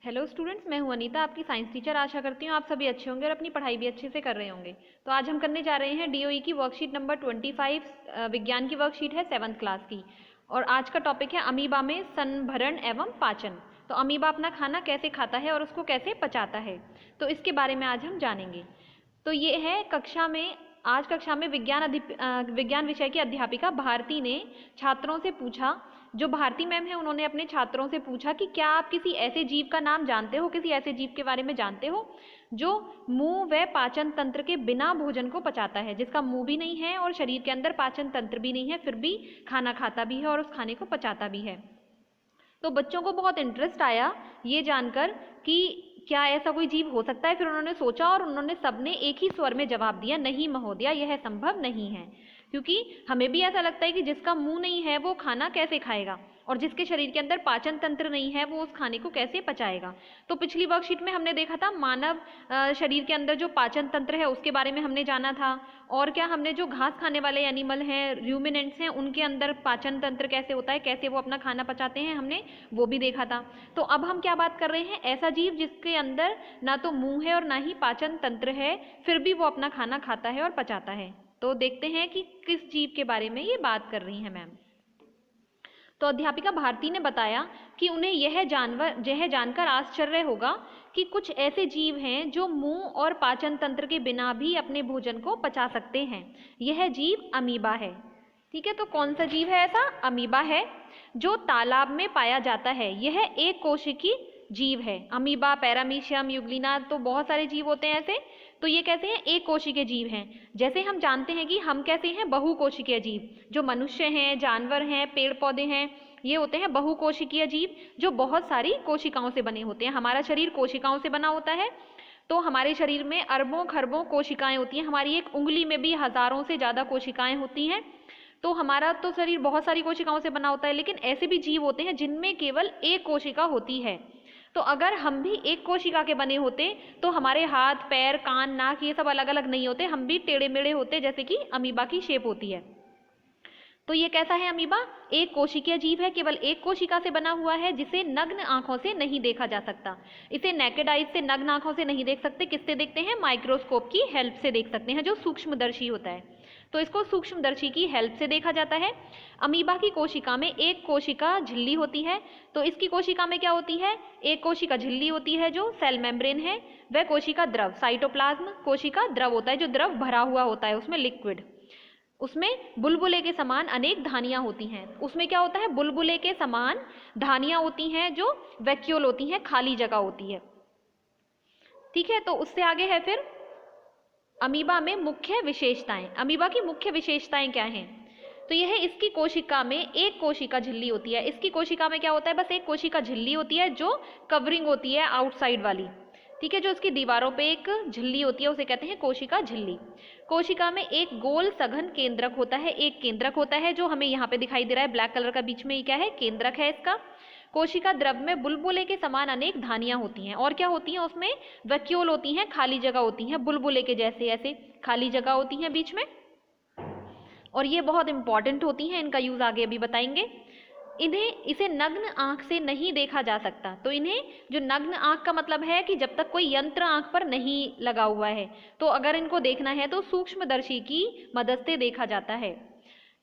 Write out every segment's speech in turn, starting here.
Hello students, मैं हूं अनीता, आपकी साइंस टीचर। आशा करती हूँ आप सभी अच्छे होंगे और अपनी पढ़ाई भी अच्छे से कर रहे होंगे। तो आज हम करने जा रहे हैं डीओई की वर्कशीट नंबर 25। विज्ञान की वर्कशीट है 7th क्लास की। और आज का टॉपिक है अमीबा में संभरण एवं पाचन। तो अमीबा अपना खाना कैसे खाता है और उसको कैसे पचाता है, तो इसके बारे में आज हम जानेंगे। तो ये है आज कक्षा में विज्ञान विषय की अध्यापिका भारती ने छात्रों से पूछा। जो भारती मैम है उन्होंने अपने छात्रों से पूछा कि क्या आप किसी ऐसे जीव का नाम जानते हो, किसी ऐसे जीव के बारे में जानते हो जो मुंह व पाचन तंत्र के बिना भोजन को पचाता है, जिसका मुंह भी नहीं है और शरीर के अंदर पाचन तंत्र भी नहीं है, फिर भी खाना खाता भी है और उस खाने को पचाता भी है। तो बच्चों को बहुत इंटरेस्ट आया ये जानकर कि क्या ऐसा कोई जीव हो सकता है। फिर उन्होंने सोचा और उन्होंने सबने एक ही स्वर में जवाब दिया, नहीं महोदया, यह संभव नहीं है। क्योंकि हमें भी ऐसा लगता है कि जिसका मुंह नहीं है वो खाना कैसे खाएगा, और जिसके शरीर के अंदर पाचन तंत्र नहीं है वो उस खाने को कैसे पचाएगा। तो पिछली वर्कशीट में हमने देखा था मानव शरीर के अंदर जो पाचन तंत्र है उसके बारे में हमने जाना था। और क्या हमने जो घास खाने वाले एनिमल हैं, रूमिनेंट्स हैं, उनके अंदर पाचन तंत्र कैसे होता है, कैसे वो अपना खाना पचाते हैं, हमने वो भी देखा था। तो अब हम क्या बात कर रहे हैं, ऐसा जीव जिसके अंदर ना तो मुंह है और ना ही पाचन तंत्र है, फिर भी वो अपना खाना खाता है और पचाता है। तो देखते हैं कि किस जीव के बारे में ये बात कर रही है मैम। तो अध्यापिका भारती ने बताया कि उन्हें यह जानकर आश्चर्य होगा कि कुछ ऐसे जीव हैं जो मुंह और पाचन तंत्र के बिना भी अपने भोजन को पचा सकते हैं। यह जीव अमीबा है। ठीक है, तो कौन सा जीव है ऐसा? अमीबा है, जो तालाब में पाया जाता है। यह एक कोशिकी जीव है। अमीबा, पैरामीशियम, यूग्लिना, तो बहुत सारे जीव होते हैं ऐसे। तो ये कैसे हैं? एक कोशिकीय जीव हैं। जैसे हम जानते हैं कि हम कैसे हैं, बहुकोशिकीय जीव। जो मनुष्य हैं, जानवर हैं, पेड़ पौधे हैं, ये होते हैं बहुकोशिकीय जीव जो बहुत सारी कोशिकाओं से बने होते हैं। हमारा शरीर कोशिकाओं से बना होता है। तो हमारे शरीर में अरबों खरबों कोशिकाएं होती हैं। हमारी एक उंगली में भी हजारों से ज्यादा कोशिकाएं होती हैं। तो हमारा तो शरीर बहुत सारी कोशिकाओं से बना होता है, लेकिन ऐसे भी जीव होते हैं जिनमें केवल एक कोशिका होती है। तो अगर हम भी एक कोशिका के बने होते तो हमारे हाथ, पैर, कान, नाक ये सब अलग अलग नहीं होते, हम भी टेढ़े मेढ़े होते जैसे कि अमीबा की शेप होती है। तो ये कैसा है अमीबा? एक कोशिकीय जीव है, केवल एक कोशिका से बना हुआ है, जिसे नग्न आंखों से नहीं देखा जा सकता। इसे नेकेड आइज से, नग्न आंखों से नहीं देख सकते। किससे देखते हैं? माइक्रोस्कोप की हेल्प से देख सकते हैं, जो सूक्ष्मदर्शी होता है। तो इसको सूक्ष्मदर्शी की हेल्प से देखा जाता है। अमीबा की कोशिका में एक कोशिका झिल्ली होती है। तो इसकी कोशिका में क्या होती है? एक कोशिका झिल्ली होती है जो सेल मेम्ब्रेन है। वह कोशिका द्रव, साइटोप्लाज्म कोशिका द्रव होता है, जो द्रव भरा हुआ होता है, उसमें लिक्विड। उसमें बुलबुले के समान अनेक धानियां होती हैं। उसमें क्या होता है? बुलबुले के समान धानियां होती हैं जो वैक्यूल होती हैं, खाली जगह होती है। ठीक है, तो उससे आगे है फिर अमीबा में मुख्य विशेषताएं। अमीबा की मुख्य विशेषताएं क्या हैं? तो यह इसकी कोशिका में एक कोशिका झिल्ली होती है। इसकी कोशिका में क्या होता है? बस एक कोशिका झिल्ली होती है जो कवरिंग होती है आउटसाइड वाली। ठीक है, जो उसकी दीवारों पे एक झिल्ली होती है उसे कहते हैं कोशिका झिल्ली। कोशिका में एक गोल सघन केंद्रक होता है। एक केंद्रक होता है जो हमें यहाँ पे दिखाई दे रहा है ब्लैक कलर का, बीच में ये क्या है? केंद्रक है इसका। कोशिका द्रव में बुलबुले के समान अनेक धानियां होती हैं। और क्या होती हैं? उसमें वैक्यूल होती हैं, खाली जगह होती हैं, बुलबुले के जैसे ऐसे खाली जगह होती हैं बीच में। और ये बहुत इंपॉर्टेंट होती हैं, इनका यूज आगे अभी बताएंगे। इसे नग्न आंख से नहीं देखा जा सकता। तो इन्हें, जो नग्न आंख का मतलब है कि जब तक कोई यंत्र आंख पर नहीं लगा हुआ है, तो अगर इनको देखना है तो सूक्ष्मदर्शी की मदद से देखा जाता है।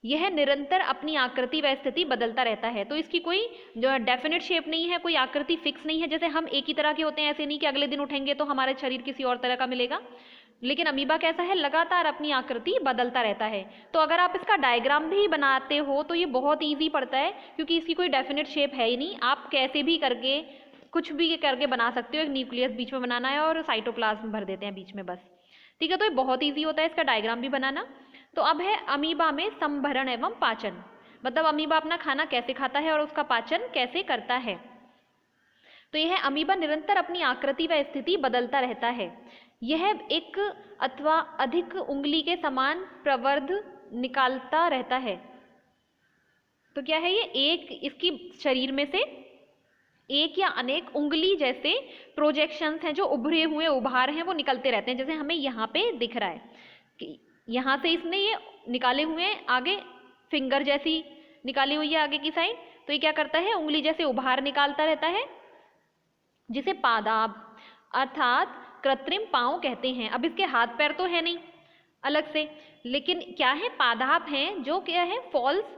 यह निरंतर अपनी आकृति व स्थिति बदलता रहता है। तो इसकी कोई जो डेफिनेट शेप नहीं है, कोई आकृति फिक्स नहीं है। जैसे हम एक ही तरह के होते हैं, ऐसे नहीं कि अगले दिन उठेंगे तो हमारा शरीर किसी और तरह का मिलेगा। लेकिन अमीबा कैसा है? लगातार अपनी आकृति बदलता रहता है। तो अगर आप इसका डायग्राम भी बनाते हो तो ये बहुत ईजी पड़ता है, क्योंकि इसकी कोई डेफिनेट शेप है ही नहीं। आप कैसे भी करके, कुछ भी करके बना सकते हो। एक न्यूक्लियस बीच में बनाना है और साइटोप्लाज्म भर देते हैं बीच में, बस। ठीक है, तो ये बहुत ईजी होता है इसका डायग्राम भी बनाना। तो अब है अमीबा में संभरण एवं पाचन। मतलब अमीबा अपना खाना कैसे खाता है और उसका पाचन कैसे करता है। तो यह अमीबा निरंतर अपनी आकृति व स्थिति बदलता रहता है। यह एक अथवा अधिक उंगली के समान प्रवर्ध निकालता रहता है। तो क्या है ये? एक इसकी शरीर में से एक या अनेक उंगली जैसे प्रोजेक्शंस हैं, जो उभरे हुए उभार हैं, वो निकलते रहते हैं। जैसे हमें यहाँ पे दिख रहा है कि यहाँ से इसने ये निकाले हुए हैं, आगे फिंगर जैसी निकाली हुई है आगे की साइड। तो ये क्या करता है? उंगली जैसे उभार निकालता रहता है, जिसे पादाब अर्थात कृत्रिम पाँव कहते हैं। अब इसके हाथ पैर तो है नहीं अलग से, लेकिन क्या है, पादाप हैं, जो क्या है फॉल्स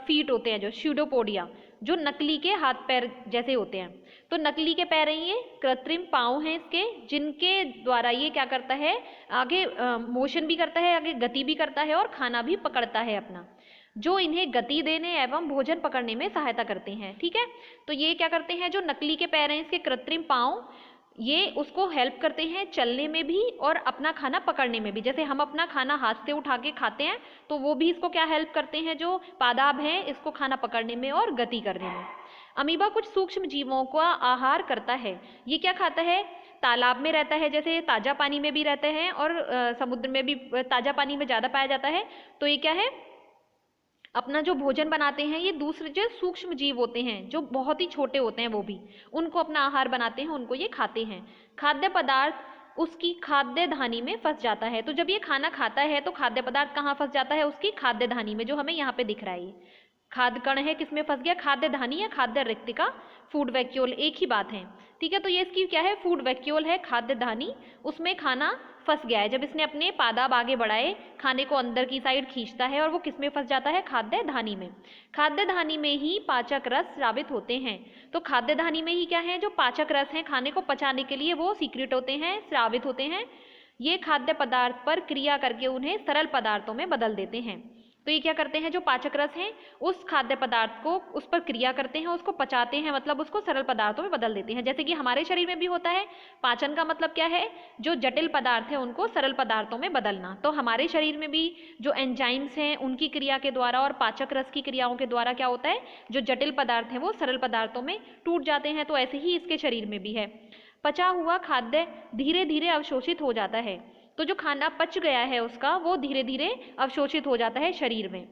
फीट होते हैं, जो स्यूडोपोडिया, जो नकली के हाथ पैर जैसे होते हैं। तो नकली के पैर हैं, ये कृत्रिम पाँव हैं इसके, जिनके द्वारा ये क्या करता है, आगे मोशन भी करता है, आगे गति भी करता है और खाना भी पकड़ता है अपना, जो इन्हें गति देने एवं भोजन पकड़ने में सहायता करते हैं। ठीक है, तो ये क्या करते हैं, जो नकली के पैर हैं इसके कृत्रिम पाँव, ये उसको हेल्प करते हैं चलने में भी और अपना खाना पकड़ने में भी। जैसे हम अपना खाना हाथ से उठा के खाते हैं, तो वो भी इसको क्या हेल्प करते हैं, जो पादाब हैं, इसको खाना पकड़ने में और गति करने में। अमीबा कुछ सूक्ष्म जीवों का आहार करता है। ये क्या खाता है, तालाब में रहता है, जैसे ताजा पानी में भी रहते हैं और समुद्र में भी, ताजा पानी में ज़्यादा पाया जाता है। तो ये क्या है, अपना जो भोजन बनाते हैं, ये दूसरे जो सूक्ष्म जीव होते हैं, जो बहुत ही छोटे होते हैं, वो भी उनको अपना आहार बनाते हैं, उनको ये खाते हैं। खाद्य पदार्थ उसकी खाद्य धानी में फंस जाता है। तो जब ये खाना खाता है तो खाद्य पदार्थ कहाँ फंस जाता है, उसकी खाद्य धानी में, जो हमें यहाँ पे दिख रहा है। ये खाद्य कण है, किसमें फंस गया, खाद्य धानी या खाद्य रिक्तिका, फूड वैक्यूल, एक ही बात है। ठीक है, तो ये इसकी क्या है, फूड वैक्यूल है, खाद्य धानी, उसमें खाना फंस गया है। जब इसने अपने पादाब आगे बढ़ाए, खाने को अंदर की साइड खींचता है और वो किसमें फंस जाता है, खाद्य धानी में। खाद्य धानी में ही पाचक रस स्रावित होते हैं। तो खाद्य धानी में ही क्या है, जो पाचक रस हैं, खाने को पचाने के लिए वो सीक्रेट होते हैं, स्रावित होते हैं। ये खाद्य पदार्थ पर क्रिया करके उन्हें सरल पदार्थों में बदल देते हैं। तो ये क्या करते हैं, जो पाचक रस हैं, उस खाद्य पदार्थ को, उस पर क्रिया करते हैं, उसको पचाते हैं, मतलब उसको सरल पदार्थों में बदल देते हैं। जैसे कि हमारे शरीर में भी होता है, पाचन का मतलब क्या है, जो जटिल पदार्थ है उनको सरल पदार्थों में बदलना। तो हमारे शरीर में भी जो एंजाइम्स हैं, उनकी क्रिया के द्वारा और पाचक रस की क्रियाओं के द्वारा क्या होता है, जो जटिल पदार्थ हैं वो सरल पदार्थों में टूट जाते हैं। तो ऐसे ही इसके शरीर में भी है। पचा हुआ खाद्य धीरे धीरे अवशोषित हो जाता है। तो जो खाना पच गया है उसका, वो धीरे धीरे अवशोषित हो जाता है शरीर में।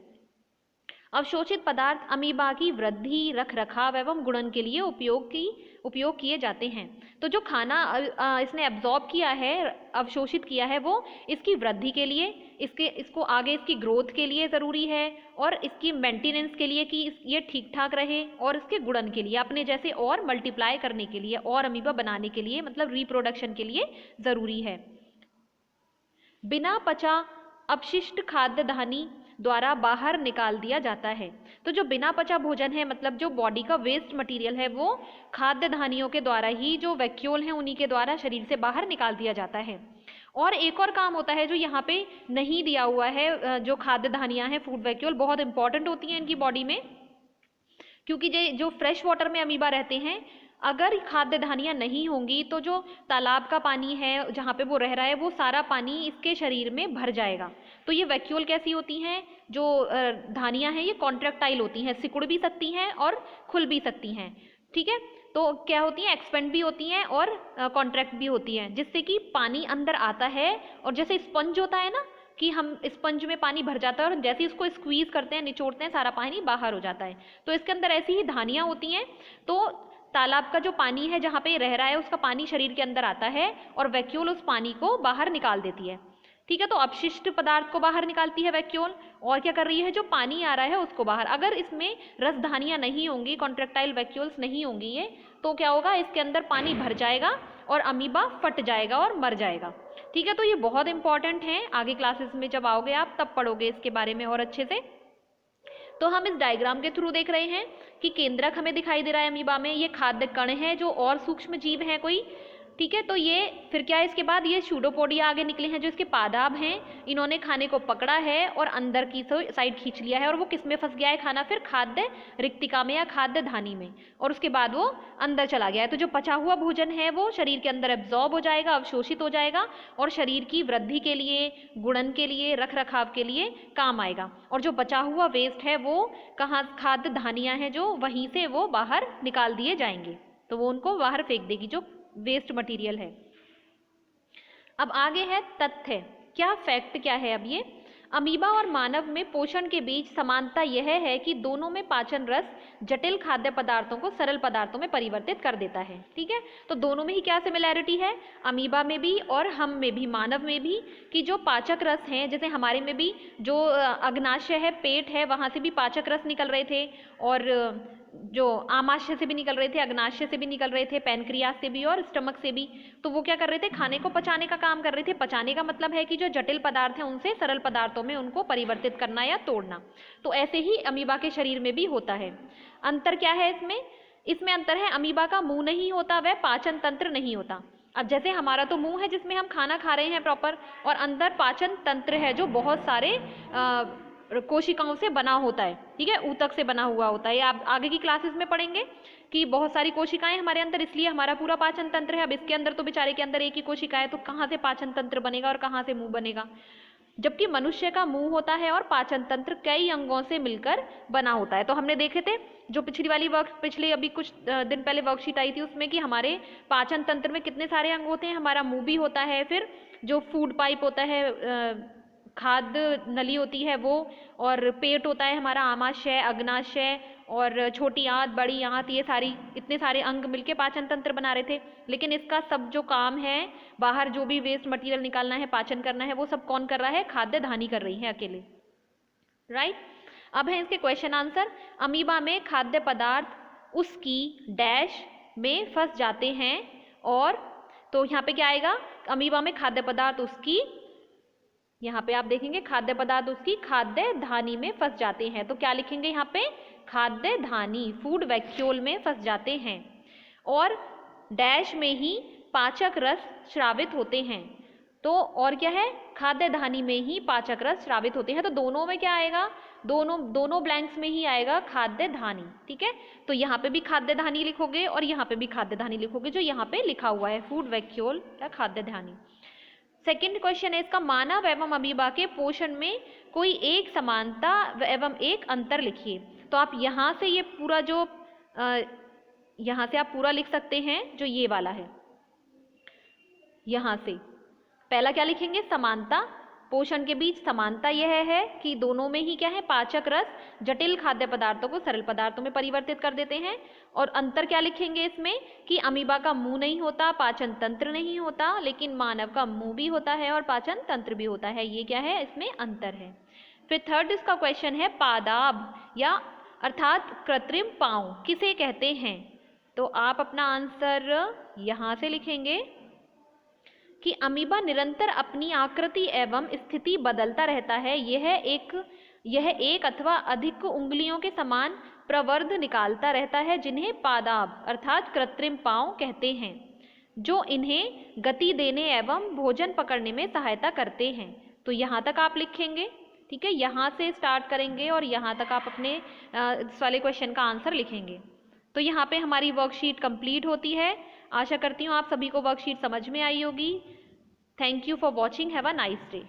अवशोषित पदार्थ अमीबा की वृद्धि, रख रखाव एवं गुणन के लिए उपयोग किए जाते हैं। तो जो खाना इसने एब्जॉर्ब किया है, अवशोषित किया है, वो इसकी वृद्धि के लिए, इसको आगे इसकी ग्रोथ के लिए ज़रूरी है, और इसकी मेंटेनेंस के लिए कि ये ठीक ठाक रहे, और इसके गुणन के लिए, अपने जैसे और मल्टीप्लाई करने के लिए, और अमीबा बनाने के लिए, मतलब रिप्रोडक्शन के लिए ज़रूरी है। बिना पचा अपशिष्ट खाद्य धानी द्वारा बाहर निकाल दिया जाता है। तो जो बिना पचा भोजन है, मतलब जो बॉडी का वेस्ट मटेरियल है, वो खाद्य धानियों के द्वारा ही, जो वैक्यूल हैं उन्हीं के द्वारा शरीर से बाहर निकाल दिया जाता है। और एक और काम होता है जो यहाँ पे नहीं दिया हुआ है, जो खाद्य धानियाँ हैं, फूड वैक्यूल, बहुत इंपॉर्टेंट होती हैं इनकी बॉडी में, क्योंकि जो फ्रेश वाटर में अमीबा रहते हैं, अगर खाद्य धानियाँ नहीं होंगी तो जो तालाब का पानी है जहाँ पे वो रह रहा है, वो सारा पानी इसके शरीर में भर जाएगा। तो ये वैक्यूल कैसी होती हैं, जो धानियाँ हैं, ये कॉन्ट्रैक्टाइल होती हैं, सिकुड़ भी सकती हैं और खुल भी सकती हैं। ठीक है, तो क्या होती हैं, एक्सपेंड भी होती हैं और कॉन्ट्रैक्ट भी होती हैं, जिससे कि पानी अंदर आता है। और जैसे स्पंज होता है ना, कि हम स्पंज में पानी भर जाता है और जैसे इसको स्क्वीज करते हैं, निचोड़ते हैं, सारा पानी बाहर हो जाता है। तो इसके अंदर ऐसी ही धानियाँ होती हैं। तो तालाब का जो पानी है जहाँ पे रह रहा है, उसका पानी शरीर के अंदर आता है और वैक्यूल उस पानी को बाहर निकाल देती है। ठीक है, तो अपशिष्ट पदार्थ को बाहर निकालती है वैक्यूल, और क्या कर रही है, जो पानी आ रहा है उसको बाहर। अगर इसमें रसधानियाँ नहीं होंगी, कॉन्ट्रैक्टाइल वैक्यूल्स नहीं होंगी ये, तो क्या होगा, इसके अंदर पानी भर जाएगा और अमीबा फट जाएगा और मर जाएगा। ठीक है, तो ये बहुत इंपॉर्टेंट है, आगे क्लासेस में जब आओगे आप तब पढ़ोगे इसके बारे में और अच्छे से। तो हम इस डायग्राम के थ्रू देख रहे हैं कि केंद्रक हमें दिखाई दे रहा है अमीबा में, ये खाद्य कण है जो और सूक्ष्म जीव है कोई। ठीक है, तो ये फिर क्या है, इसके बाद ये स्यूडोपोडिया आगे निकले हैं, जो इसके पादाब हैं, इन्होंने खाने को पकड़ा है और अंदर की साइड खींच लिया है, और वो किस में फंस गया है खाना, फिर खाद्य रिक्तिका में या खाद्य धानी में, और उसके बाद वो अंदर चला गया है। तो जो पचा हुआ भोजन है वो शरीर के अंदर एब्जॉर्ब हो जाएगा, अवशोषित हो जाएगा, और शरीर की वृद्धि के लिए, गुणन के लिए, रख रखाव के लिए काम आएगा। और जो बचा हुआ वेस्ट है वो कहाँ, खाद्य धानियाँ हैं जो, वहीं से वो बाहर निकाल दिए जाएंगे, तो वो उनको बाहर फेंक देगी, जो वेस्ट मटेरियल है। अब आगे है तथ्य, क्या फैक्ट क्या है। अब ये अमीबा और मानव में पोषण के बीच समानता यह है कि दोनों में पाचन रस जटिल खाद्य पदार्थों को सरल पदार्थों में परिवर्तित कर देता है। ठीक है, तो दोनों में ही क्या सिमिलैरिटी है, अमीबा में भी और हम में भी, मानव में भी, कि जो पाचक रस हैं, जैसे हमारे में भी जो अग्नाशय है, पेट है, वहाँ से भी पाचक रस निकल रहे थे, और जो आमाशय से भी निकल रहे थे, अग्नाशय से भी निकल रहे थे, पैनक्रियास से भी और स्टमक से भी। तो वो क्या कर रहे थे, खाने को पचाने का काम कर रहे थे। पचाने का मतलब है कि जो जटिल पदार्थ हैं उनसे सरल पदार्थों में उनको परिवर्तित करना या तोड़ना। तो ऐसे ही अमीबा के शरीर में भी होता है। अंतर क्या है इसमें? इसमें अंतर है, अमीबा का मुंह नहीं होता, वह पाचन तंत्र नहीं होता। अब जैसे हमारा तो मुंह है जिसमें हम खाना खा रहे हैं प्रॉपर, और अंदर पाचन तंत्र है जो बहुत सारे कोशिकाओं से बना होता है, ठीक है, ऊतक से बना हुआ होता है। आप आगे की क्लासेस में पढ़ेंगे कि बहुत सारी कोशिकाएं हमारे अंदर, इसलिए हमारा पूरा पाचन तंत्र है। अब इसके अंदर तो बेचारे के अंदर एक ही कोशिका है, तो कहाँ से पाचन तंत्र बनेगा और कहाँ से मुंह बनेगा? जबकि मनुष्य का मुंह होता है और पाचन तंत्र कई अंगों से मिलकर बना होता है। तो हमने देखे थे जो पिछले अभी कुछ दिन पहले वर्कशीट आई थी उसमें कि हमारे पाचन तंत्र में कितने सारे अंग होते हैं। हमारा मुंह भी होता है, फिर जो फूड पाइप होता है, खाद्य नली होती है वो, और पेट होता है हमारा, आमाशय, अग्नाशय, और छोटी आंत, बड़ी आंत, ये सारी इतने सारे अंग मिलके पाचन तंत्र बना रहे थे। लेकिन इसका सब जो काम है, बाहर जो भी वेस्ट मटेरियल निकालना है, पाचन करना है, वो सब कौन कर रहा है? खाद्य धानी कर रही है अकेले, राइट। अब है इसके क्वेश्चन आंसर। अमीबा में खाद्य पदार्थ उसकी डैश में फंस जाते हैं, और तो यहाँ पे क्या आएगा? अमीबा में खाद्य पदार्थ उसकी, यहाँ पे आप देखेंगे खाद्य पदार्थ उसकी खाद्य धानी में फंस जाते हैं। तो क्या लिखेंगे यहाँ पे? खाद्य धानी, फूड वैक्यूल में फंस जाते हैं, और डैश में ही पाचक रस स्रावित होते हैं। तो और क्या है? खाद्य धानी में ही पाचक रस स्रावित होते हैं। तो दोनों में क्या आएगा? दोनों ब्लैंक्स में ही आएगा खाद्य धानी, ठीक है। तो यहाँ पे भी खाद्य धानी लिखोगे और यहाँ पे भी खाद्य धानी लिखोगे, जो यहाँ पे लिखा हुआ है फूड वैक्यूल या खाद्य धानी। सेकेंड क्वेश्चन है इसका, मानव एवं अमीबा के पोषण में कोई एक समानता एवं एक अंतर लिखिए। तो आप यहाँ से ये पूरा जो यहाँ से आप पूरा लिख सकते हैं, जो ये वाला है, यहाँ से पहला क्या लिखेंगे? समानता। पोषण के बीच समानता यह है कि दोनों में ही क्या है? पाचक रस जटिल खाद्य पदार्थों को सरल पदार्थों में परिवर्तित कर देते हैं। और अंतर क्या लिखेंगे इसमें? कि अमीबा का मुंह नहीं होता, पाचन तंत्र नहीं होता, लेकिन मानव का मुंह भी होता है और पाचन तंत्र भी होता है। ये क्या है? इसमें अंतर है। फिर थर्ड इसका क्वेश्चन है, पादाब या अर्थात कृत्रिम पांव किसे कहते हैं? तो आप अपना आंसर यहाँ से लिखेंगे कि अमीबा निरंतर अपनी आकृति एवं स्थिति बदलता रहता है। यह एक अथवा अधिक उंगलियों के समान प्रवर्ध निकालता रहता है, जिन्हें पादाब अर्थात कृत्रिम पांव कहते हैं, जो इन्हें गति देने एवं भोजन पकड़ने में सहायता करते हैं। तो यहाँ तक आप लिखेंगे, ठीक है। यहाँ से स्टार्ट करेंगे और यहाँ तक आप अपने इस वाले क्वेश्चन का आंसर लिखेंगे। तो यहाँ पे हमारी वर्कशीट कंप्लीट होती है। आशा करती हूँ आप सभी को वर्कशीट समझ में आई होगी। Thank you for watching. Have a nice day.